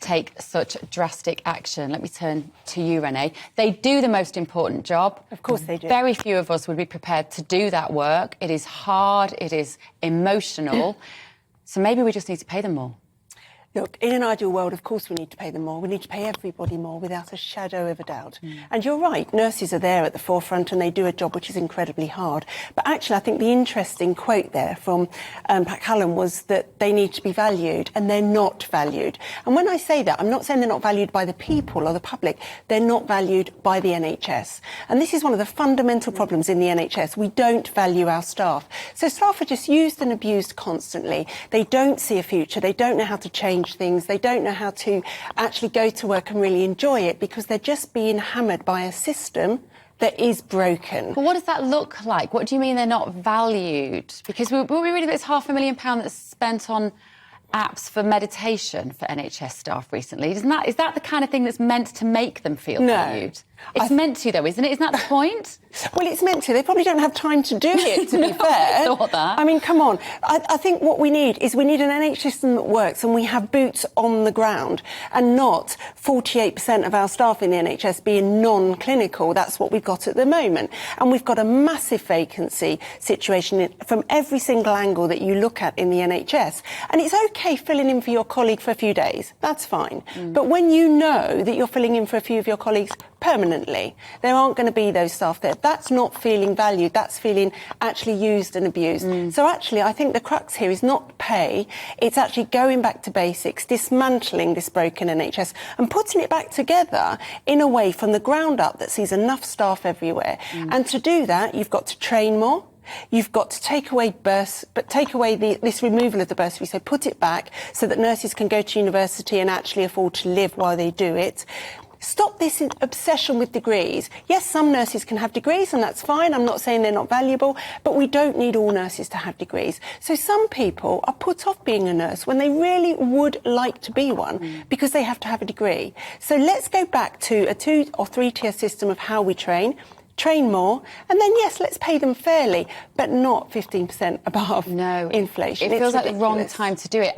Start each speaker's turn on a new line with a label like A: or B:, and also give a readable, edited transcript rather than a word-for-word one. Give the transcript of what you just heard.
A: take such drastic action. Let me turn to you, Renee. They do the most important job.
B: Of course they do.
A: Very few of us would be prepared to do that work. It is hard, it is emotional. So maybe we just need to pay them more.
B: Look, in an ideal world, of course we need to pay them more. We need to pay everybody more without a shadow of a doubt. And you're right, nurses are there at the forefront and they do a job which is incredibly hard. But actually, I think the interesting quote there from Pat Cullen was that they need to be valued, and they're not valued. And when I say that, I'm not saying they're not valued by the people or the public. They're not valued by the NHS. And this is one of the fundamental problems in the NHS. We don't value our staff. So staff are just used and abused constantly. They don't see a future. They don't know how to change things. They don't know how to actually go to work and really enjoy it because they're just being hammered by a system that is broken.
A: But what does that look like? What do you mean they're not valued? Because we read that it's £500,000 that's spent on apps for meditation for NHS staff recently. Is that the kind of thing that's meant to make them feel valued? It's meant to, though, isn't it? Isn't that the point?
B: Well, it's meant to. They probably don't have time to do it, to be fair.
A: I thought that.
B: I mean, come on. I think what we need is we need an NHS system that works and we have boots on the ground and not 48% of our staff in the NHS being non-clinical. That's what we've got at the moment. And we've got a massive vacancy situation from every single angle that you look at in the NHS. And it's OK filling in for your colleague for a few days. That's fine. But when you know that you're filling in for a few of your colleagues permanently, there aren't going to be those staff there. That's not feeling valued. That's feeling actually used and abused. So actually, I think the crux here is not pay. It's actually going back to basics, dismantling this broken NHS and putting it back together in a way from the ground up that sees enough staff everywhere. And to do that, you've got to train more. You've got to take away this removal of the bursary, so put it back so that nurses can go to university and actually afford to live while they do it. Stop this obsession with degrees. Yes, some nurses can have degrees and that's fine. I'm not saying they're not valuable, but we don't need all nurses to have degrees. So some people are put off being a nurse when they really would like to be one because they have to have a degree. So let's go back to a 2 or 3 tier system of how we train more, and then, yes, let's pay them fairly, but not 15% above inflation.
A: It feels like the wrong time to do it.